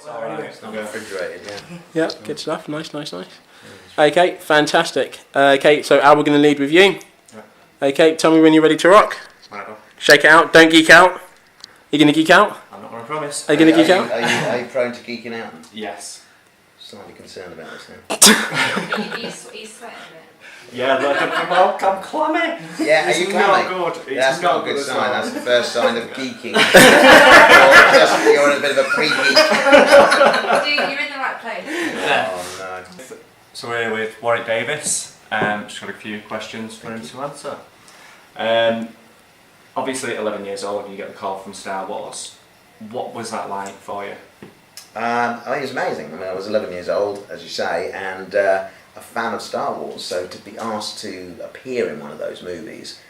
Anyway. It's not refrigerated, yeah. Yeah, good stuff. Nice. Okay, fantastic. Okay, so Al, we're going to lead with you. Okay, tell me when you're ready to rock. Shake it out. Don't geek out. You going to geek out? I'm not going to promise. Are you going to geek out? Are you prone to geeking out? Yes. Slightly concerned about this now. He's sweating a bit. Yeah, look, I'm clammy. Yeah, are you clammy? Not good. It's That's not a good good sign. well. That's the first sign of geeking. You're in a bit of a pre-geek. You're in the right place. Oh no. So we're here with Warwick Davis. Just got a few questions for him to answer. Obviously, at 11 years old, you get the call from Star Wars. What was that like for you? I think it was amazing. I mean, I was 11 years old, as you say, and a fan of Star Wars, so to be asked to appear in one of those movies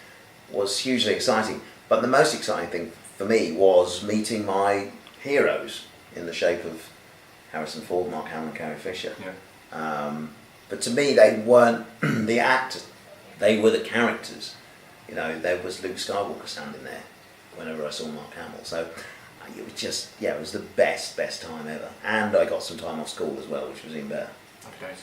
was hugely exciting. But the most exciting thing for me was meeting my heroes in the shape of Harrison Ford, Mark Hamill and Carrie Fisher. Yeah. But to me, they weren't the actors, they were the characters. You know, there was Luke Skywalker standing there whenever I saw Mark Hamill. So it was just, it was the best time ever. And I got some time off school as well, which was even better. Okay.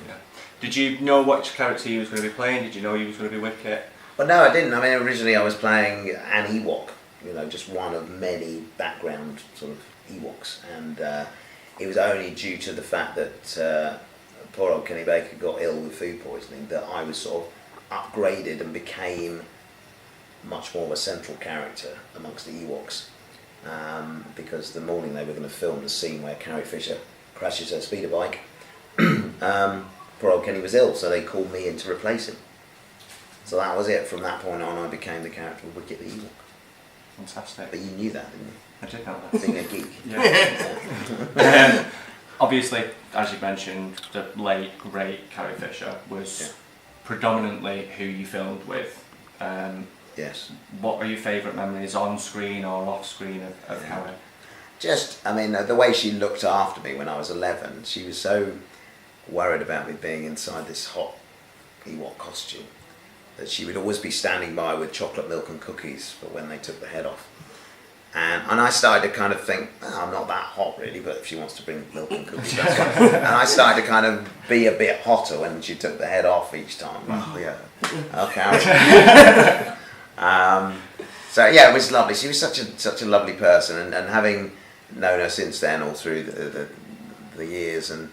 Yeah. Did you know which character you was going to be playing? Did you know you was going to be Wicket? Well, no, I didn't. I mean, originally I was playing an Ewok, you know, just one of many background sort of Ewoks. And it was only due to the fact that poor old Kenny Baker got ill with food poisoning that I was sort of upgraded and became much more of a central character amongst the Ewoks. Because the morning they were going to film the scene where Carrie Fisher crashes her speeder bike, poor old Kenny was ill, so they called me in to replace him. So that was it. From that point on, I became the character of Wicket the Ewok. Fantastic. But you knew that, didn't you? I did know that. Being a geek. Yeah. Obviously, as you mentioned, the late, great Carrie Fisher was predominantly who you filmed with. Yes. What are your favourite memories on screen or off screen of Carrie? Just, I mean, the way she looked after me when I was 11, she was so worried about me being inside this hot Ewok costume that she would always be standing by with chocolate milk and cookies for when they took the head off. And I started to kind of think, I'm not that hot really, but if she wants to bring milk and cookies, that's fine. And I started to kind of be a bit hotter when she took the head off each time. Oh yeah, okay. So yeah, it was lovely. She was such a lovely person, and having known her since then, all through the years, and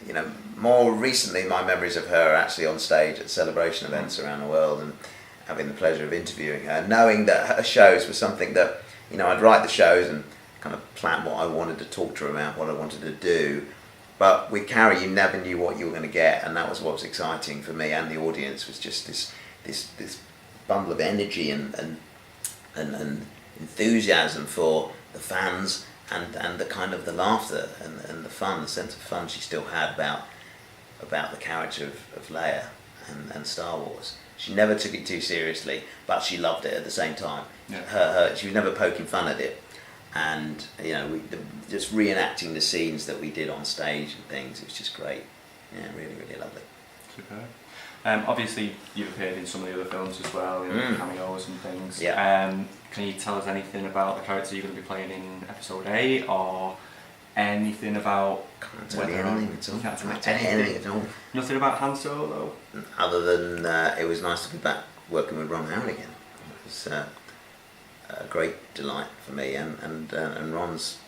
you know, more recently, my memories of her are actually on stage at celebration events around the world, and having the pleasure of interviewing her, knowing that her shows were something that, you know, I'd write the shows and kind of plan what I wanted to talk to her about, what I wanted to do. But with Carrie, you never knew what you were going to get, and that was what was exciting for me and the audience. Was just this bundle of energy and enthusiasm for the fans, and the kind of the laughter and the fun, the sense of fun she still had about the character of Leia and Star Wars. She never took it too seriously, but she loved it at the same time. Yeah. She was never poking fun at it, and you know, just reenacting the scenes that we did on stage and things. It was just great. Yeah, really, really lovely. Super. Obviously, you've appeared in some of the other films as well, cameos and things. Yeah. Can you tell us anything about the character you're going to be playing in Episode 8, or anything about Can't tell you anything at all. Nothing about Han Solo? Other than it was nice to be back working with Ron Howard again. It was a great delight for me, and Ron's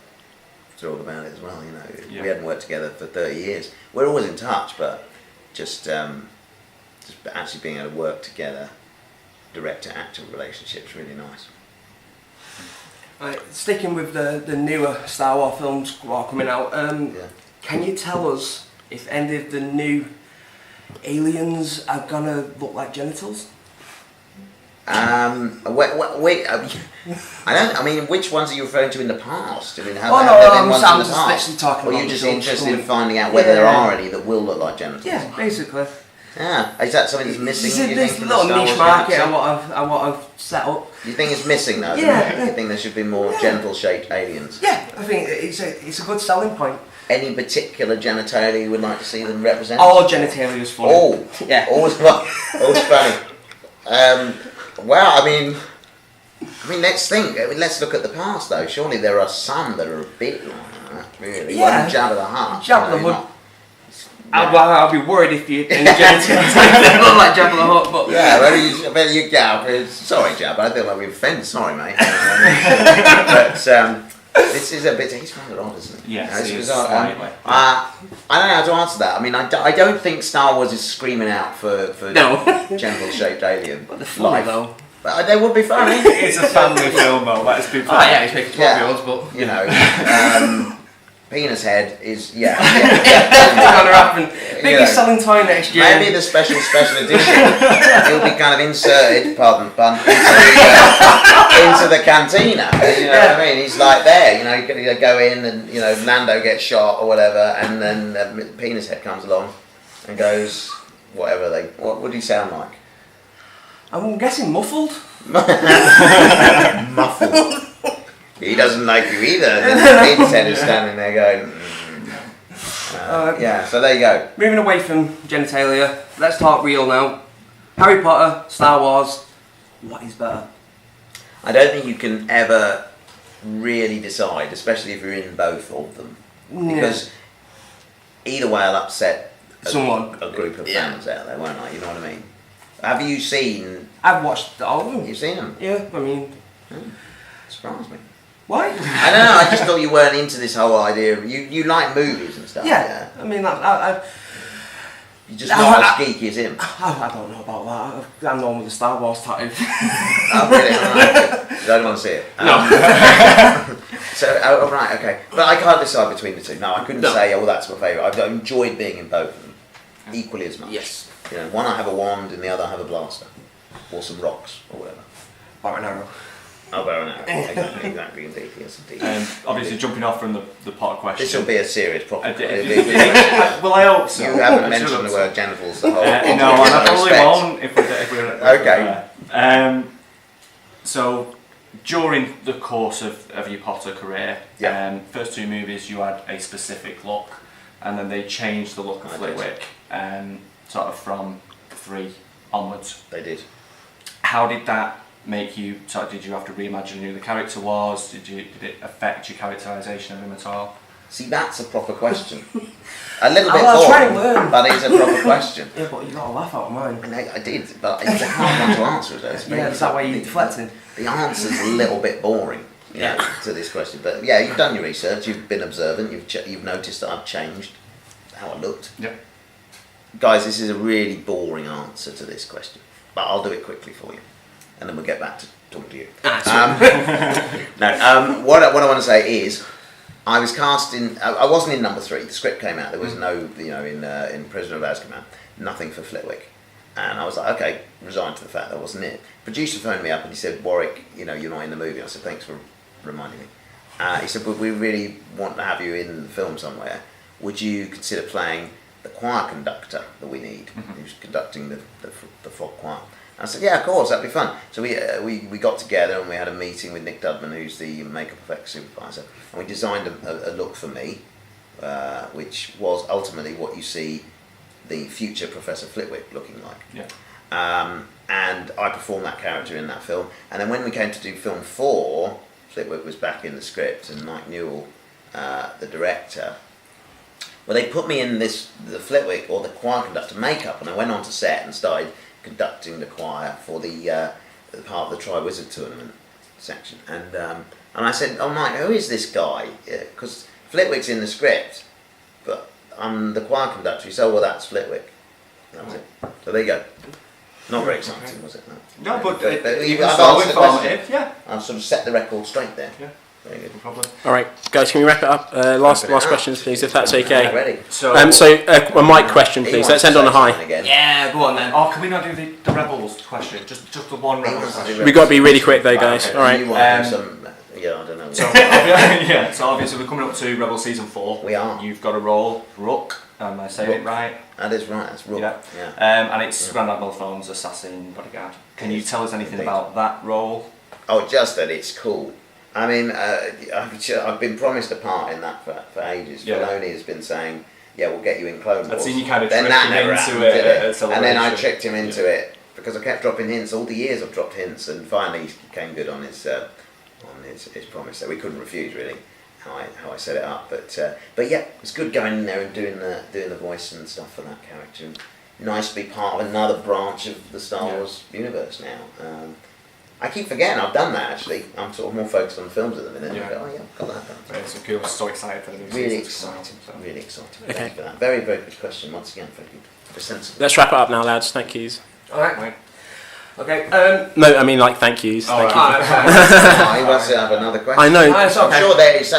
thrilled about it as well. You know, we hadn't worked together for 30 years. We're always in touch, but just actually being able to work together, director-actor relationship's really nice. Right, sticking with the newer Star Wars films coming out, can you tell us if any of the new aliens are gonna look like genitals? Wait, I mean, which ones are you referring to in the past? I mean, have I'm there been ones just in the past? literally talking or about are you just films interested in coming. finding out whether there are any that will look like genitals? Yeah, basically. Yeah, is that something that's missing? You This think, from the little Star niche Wars market galaxy? I want to set up. You think it's missing though? Yeah. You think there should be more genital-shaped aliens? Yeah, I think it's a good selling point. Any particular genitalia you would like to see them represent? All genitalia is funny. Oh, yeah. Always funny. Well, I mean, let's think. Let's look at the past though. Surely there are some that are a bit like that. Really? Yeah. One Jabba the Hutt. Jabba the you know, Hutt. not- I'll be worried if you in the genitalia they look like Jabba the Hutt, but Yeah, well, you go. Sorry, Jabba, I don't want to be offended. Sorry, mate. But this is a bit. He's rather odd, isn't he? Yes, It's he is bizarre. slightly. I don't know how to answer that. I mean, I don't think Star Wars is screaming out for no. gentle-shaped alien. But they're funny though. But they would be funny. It's a family film, though. Let's be fair. Oh yeah, he's making 12-year-olds, but You know, penis head is it's gonna happen. Biggest selling toy next year. Maybe the special edition. He'll be kind of inserted, pardon the pun, into the cantina. You know what I mean? He's like there. You know, you go in and Lando gets shot or whatever, and then the penis head comes along and goes whatever they. What would he sound like? I'm guessing muffled. Muffled. He doesn't like you either. And then the penis head is standing there going. Yeah, so there you go. Moving away from genitalia, let's talk real now. Harry Potter, Star Wars, what is better? I don't think you can ever really decide, especially if you're in both of them, because either way I'll upset a group of fans out there, won't I? You know what I mean? Have you seen? I've watched all of them. You've seen them? Yeah, I mean, Surprised me. why? I don't know. I just thought you weren't into this whole idea. Of, you like movies and stuff. Yeah, I mean, I You're just not as geeky as him. I don't know about that. I'm normally the Star Wars type. Oh, really? I don't want to see it. So, right, okay. But I can't decide between the two. No, I couldn't say, that's my favourite. I've enjoyed being in both of them equally as much. Yes. You know, one I have a wand and the other I have a blaster. Or some rocks, or whatever. Bow and arrow. Oh, bow and arrow. Exactly, indeed. Yes, indeed. Obviously, jumping off from the Potter question. This will be a serious problem. Well, I hope so. You haven't mentioned the word genitals the whole no, and I probably won't if we're okay. So, during the course of your Potter career, first two movies you had a specific look, and then they changed the look of Flitwick, sort of from 3 onwards. They did. How did that make you? Did you have to reimagine who the character was? Did it affect your characterisation of him at all? See, that's a proper question. A little bit I'll try and boring, learn. but it's a proper question. Yeah, but you got a laugh out of mine. And I did, but it's a hard one to answer. Is that why you're deflecting? The answer's a little bit boring, to this question. But yeah, you've done your research. You've been observant. You've noticed that I've changed how I looked. Yep. Guys, this is a really boring answer to this question, but I'll do it quickly for you, and then we'll get back to talk to you. What I want to say is, I was cast in. I wasn't in number 3. The script came out. There was no, in Prisoner of Azkaban, nothing for Flitwick, and I was like, okay, resigned to the fact that wasn't it. Producer phoned me up and he said, Warwick, you're not in the movie. I said, thanks for reminding me. He said, but we really want to have you in the film somewhere. Would you consider playing the choir conductor that we need, who's conducting the frog choir? And I said, yeah, of course, that'd be fun. So we got together and we had a meeting with Nick Dudman, who's the makeup effects supervisor, and we designed a look for me, which was ultimately what you see the future Professor Flitwick looking like. Yeah. And I performed that character in that film. And then when we came to do film 4, Flitwick was back in the script, and Mike Newell, the director, well, they put me in the Flitwick or the choir conductor makeup, and I went on to set and started conducting the choir for the part of the Tri-Wizard tournament section. And I said, oh Mike, who is this guy? Because Flitwick's in the script, but I'm the choir conductor. He said, oh, well, that's Flitwick. That was it. So there you go. Not very exciting, was it? No, but I've so answered the question. informative. Yeah. I've sort of set the record straight there. Yeah. Very good. No problem. All right, guys, can we wrap it up? Last questions, please, if that's okay. Ready? So, A mic question, please. Let's end on a high. Yeah, go on then. oh, can we not do the Rebels question? Just the one Rebels question. We've got to be really quick, though, guys. Okay. All right. You want to do some, I don't know. So obviously we're coming up to Rebel Season 4. We are. You've got a role, Rook. Am I saying it right? That is right, that's Rook. Yeah. And it's Grand Admiral Thrawn's assassin bodyguard. Can you tell us anything Indeed. about that role? Oh, just that it's cool. I mean, I've been promised a part in that for ages. Yeah. Filoni has been saying, yeah, we'll get you in Clone Wars. I've seen you kind of Then trick that him never into happened, it did at And Celebration. then I tricked him into it because I kept dropping hints. All the years I've dropped hints, and finally he came good on his promise. So we couldn't refuse, really. how I set it up. But yeah, it's good going in there and doing the voice and stuff for that character. And nice to be part of another branch of the Star Wars universe now. I keep forgetting I've done that actually. I'm sort of more focused on the films at the minute. Yeah. I go, oh yeah, I've got that done. Very so cool. So excited for the new Really season to come out, exciting. so. Really exciting. Okay. Thank you for that. Very, very good question once again. Thank you for sensible. Let's wrap it up now, lads. Thank yous. Alright. Right. Okay. No, I mean like thank yous. Oh, Thank right. you. He wants to have another question. I know. It's okay. I'm sure there is. So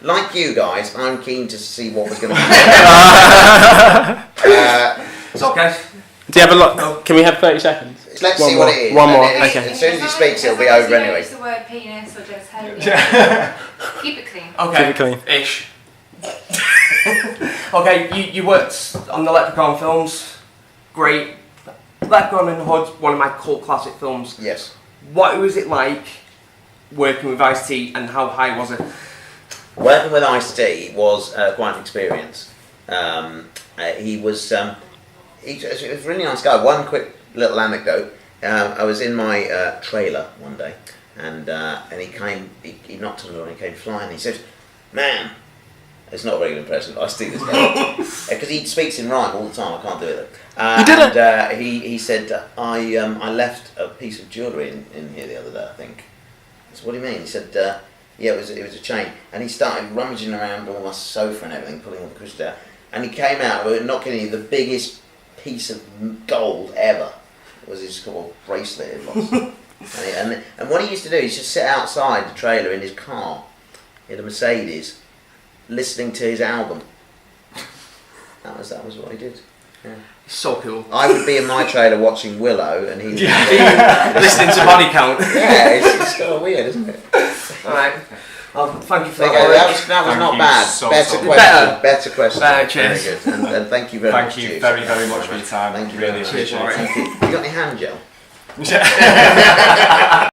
like you guys, I'm keen to see what was going to happen. It's okay. Do you have a lot? Can we have 30 seconds? Let's One see more. what it is. One and more, then okay. As soon as he speaks, it'll be As long as over you don't anyway. use the word penis or just holy. Keep it clean. Okay. Keep it clean. Ish. Okay, you worked on the Leprechaun films. Great. Leprechaun in the Hood, one of my cult classic films. Yes. What was it like working with Ice-T and how high was it? Working with Ice-T was quite an experience. He was a really nice guy. One quick little anecdote. I was in my trailer one day, and he came. He knocked on the door and he came flying. He said, "Man, it's not a very good impression. I see this guy because he speaks in rhyme all the time. I can't do it. You did it. And he said, I left a piece of jewellery in here the other day. I think. So what do you mean? He said, yeah, it was a chain. And he started rummaging around all my sofa and everything, pulling all the crystals out. And he came out with, not kidding you, the biggest piece of gold ever. It was his sort of bracelet it was. and what he used to do, he used to sit outside the trailer in his car, in a Mercedes, listening to his album. That was what he did. Yeah. So cool. I would be in my trailer watching Willow, and he would be Listening to Body Count. yeah, it's kind of weird, isn't it? Alright. Well, thank you for Okay, that. that was Thank not you bad. so, Better so question. Better question. Cheers. Very good. And thank you very much. Thank you Jude. very, very much for your time. Thank you Really very much. appreciate it. Thank you. You got any hand gel? Yeah.